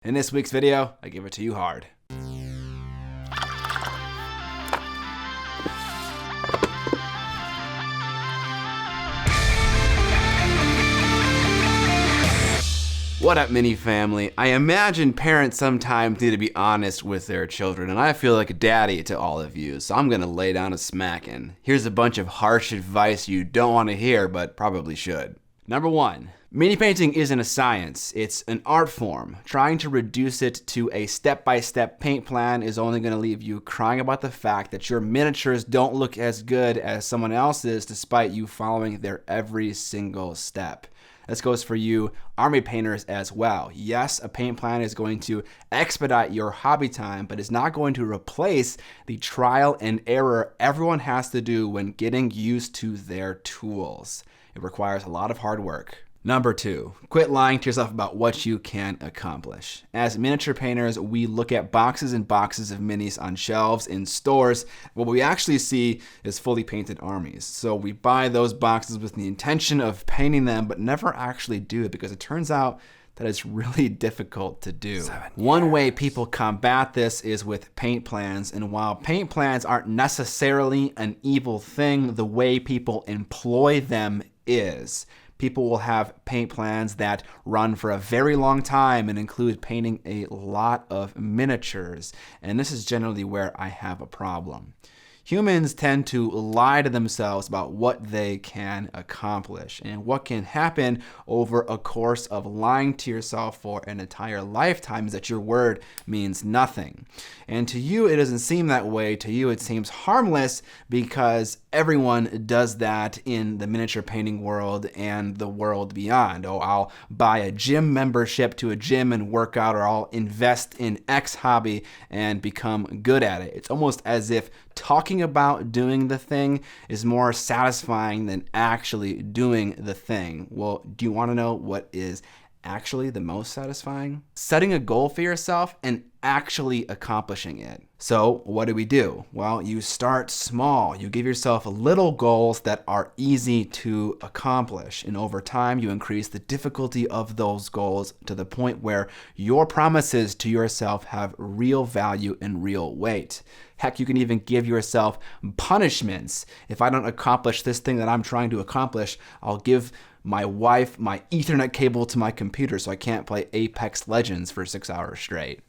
In this week's video, I give it to you hard. What up, mini family? I imagine parents sometimes need to be honest with their children, and I feel like a daddy to all of you, so I'm gonna lay down a smacking. Here's a bunch of harsh advice you don't want to hear, but probably should. Number 1, mini painting isn't a science, it's an art form. Trying to reduce it to a step-by-step paint plan is only gonna leave you crying about the fact that your miniatures don't look as good as someone else's despite you following their every single step. This goes for you army painters as well. Yes, a paint plan is going to expedite your hobby time, but it's not going to replace the trial and error everyone has to do when getting used to their tools. It requires a lot of hard work. Number 2, quit lying to yourself about what you can accomplish. As miniature painters, we look at boxes and boxes of minis on shelves in stores. What we actually see is fully painted armies. So we buy those boxes with the intention of painting them, but never actually do it because it turns out that it's really difficult to do. One way people combat this is with paint plans, and while paint plans aren't necessarily an evil thing, the way people employ them is. People will have paint plans that run for a very long time and include painting a lot of miniatures, and this is generally where I have a problem. Humans tend to lie to themselves about what they can accomplish, and what can happen over a course of lying to yourself for an entire lifetime is that your word means nothing. And to you, it doesn't seem that way. To you, it seems harmless because everyone does that in the miniature painting world and the world beyond. Oh, I'll buy a gym membership to a gym and work out, or I'll invest in X hobby and become good at it. It's almost as if talking about doing the thing is more satisfying than actually doing the thing. Well, do you want to know what is actually the most satisfying? Setting a goal for yourself and actually accomplishing it. So what do? Well, you start small. You give yourself little goals that are easy to accomplish. And over time, you increase the difficulty of those goals to the point where your promises to yourself have real value and real weight. Heck, you can even give yourself punishments. If I don't accomplish this thing that I'm trying to accomplish, I'll give my wife my Ethernet cable to my computer so I can't play Apex Legends for 6 hours straight.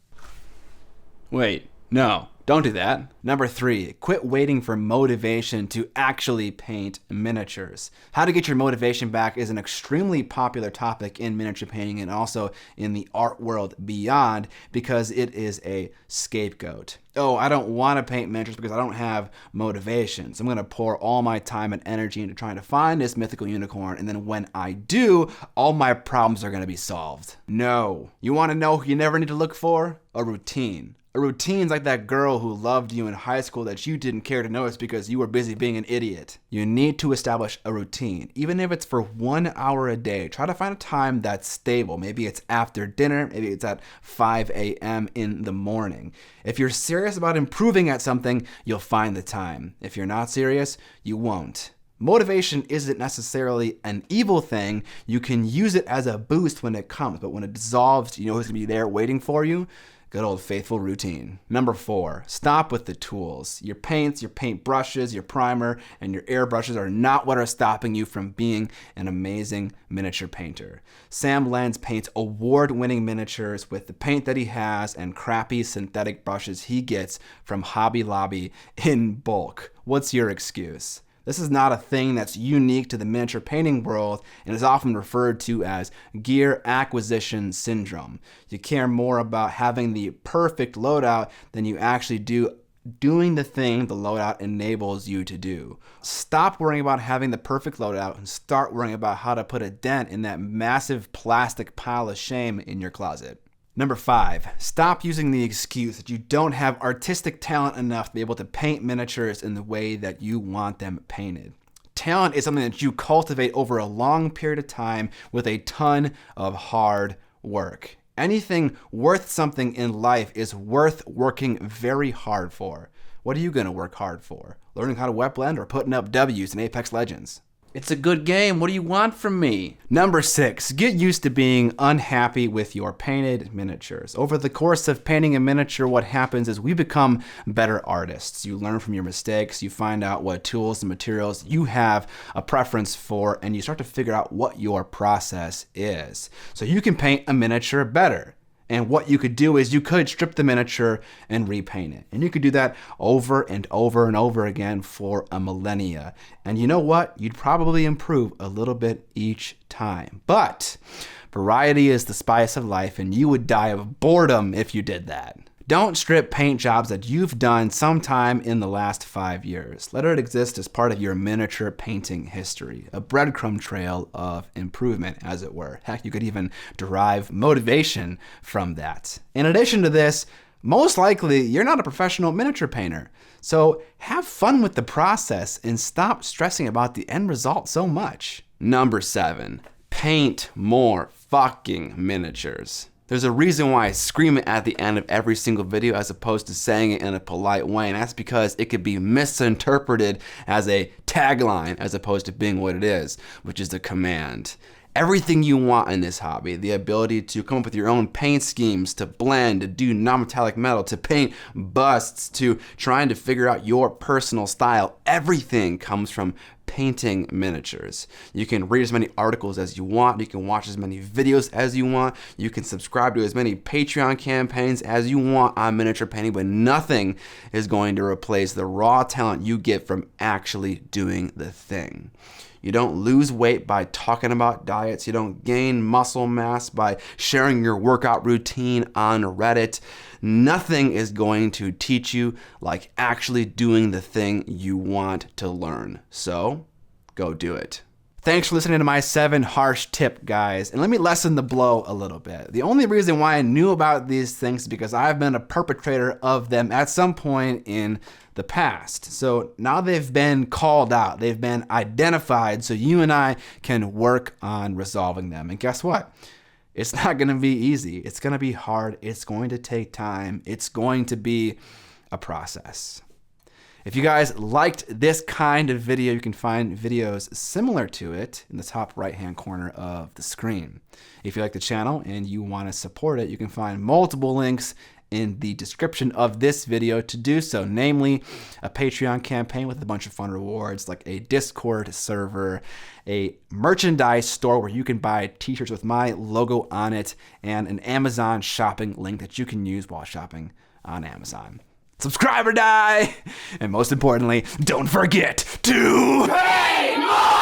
Wait, no, don't do that. Number 3, quit waiting for motivation to actually paint miniatures. How to get your motivation back is an extremely popular topic in miniature painting and also in the art world beyond because it is a scapegoat. Oh, I don't want to paint miniatures because I don't have motivation. So I'm going to pour all my time and energy into trying to find this mythical unicorn, and then when I do, all my problems are going to be solved. No. You want to know who you never need to look for? A routine. A routine's like that girl who loved you in high school that you didn't care to notice because you were busy being an idiot. You need to establish a routine, even if it's for 1 hour a day. Try to find a time that's stable. Maybe it's after dinner, maybe it's at 5 a.m. in the morning. If you're serious about improving at something, you'll find the time. If you're not serious, you won't. Motivation isn't necessarily an evil thing. You can use it as a boost when it comes, but when it dissolves, you know who's gonna be there waiting for you? Good old faithful routine. Number 4, stop with the tools. Your paints, your paint brushes, your primer, and your airbrushes are not what are stopping you from being an amazing miniature painter. Sam Lenz paints award-winning miniatures with the paint that he has and crappy synthetic brushes he gets from Hobby Lobby in bulk. What's your excuse? This is not a thing that's unique to the miniature painting world and is often referred to as gear acquisition syndrome. You care more about having the perfect loadout than you actually do doing the thing the loadout enables you to do. Stop worrying about having the perfect loadout and start worrying about how to put a dent in that massive plastic pile of shame in your closet. Number 5, stop using the excuse that you don't have artistic talent enough to be able to paint miniatures in the way that you want them painted. Talent is something that you cultivate over a long period of time with a ton of hard work. Anything worth something in life is worth working very hard for. What are you going to work hard for? Learning how to wet blend or putting up W's in Apex Legends? It's a good game. What do you want from me? Number 6, get used to being unhappy with your painted miniatures. Over the course of painting a miniature, what happens is we become better artists. You learn from your mistakes, you find out what tools and materials you have a preference for, and you start to figure out what your process is. So you can paint a miniature better. And what you could do is you could strip the miniature and repaint it. And you could do that over and over and over again for a millennia. And you know what? You'd probably improve a little bit each time. But variety is the spice of life, and you would die of boredom if you did that. Don't strip paint jobs that you've done sometime in the last 5 years. Let it exist as part of your miniature painting history, a breadcrumb trail of improvement, as it were. Heck, you could even derive motivation from that. In addition to this, most likely you're not a professional miniature painter. So have fun with the process and stop stressing about the end result so much. Number 7, paint more fucking miniatures. There's a reason why I scream it at the end of every single video as opposed to saying it in a polite way, and that's because it could be misinterpreted as a tagline as opposed to being what it is, which is a command. Everything you want in this hobby, the ability to come up with your own paint schemes, to blend, to do non-metallic metal, to paint busts, to trying to figure out your personal style, everything comes from painting miniatures. You can read as many articles as you want, you can watch as many videos as you want, you can subscribe to as many Patreon campaigns as you want on miniature painting, but nothing is going to replace the raw talent you get from actually doing the thing. You don't lose weight by talking about diets. You don't gain muscle mass by sharing your workout routine on Reddit. Nothing is going to teach you like actually doing the thing you want to learn. So, go do it. Thanks for listening to my 7 harsh tip, guys. And let me lessen the blow a little bit. The only reason why I knew about these things is because I've been a perpetrator of them at some point in the past. So now they've been called out, they've been identified, so you and I can work on resolving them. And guess what? It's not gonna be easy. It's gonna be hard. It's going to take time. It's going to be a process. If you guys liked this kind of video, you can find videos similar to it in the top right-hand corner of the screen. If you like the channel and you want to support it, you can find multiple links in the description of this video to do so, namely a Patreon campaign with a bunch of fun rewards like a Discord server, a merchandise store where you can buy t-shirts with my logo on it, and an Amazon shopping link that you can use while shopping on Amazon. Subscribe or die! And most importantly, don't forget to paint more!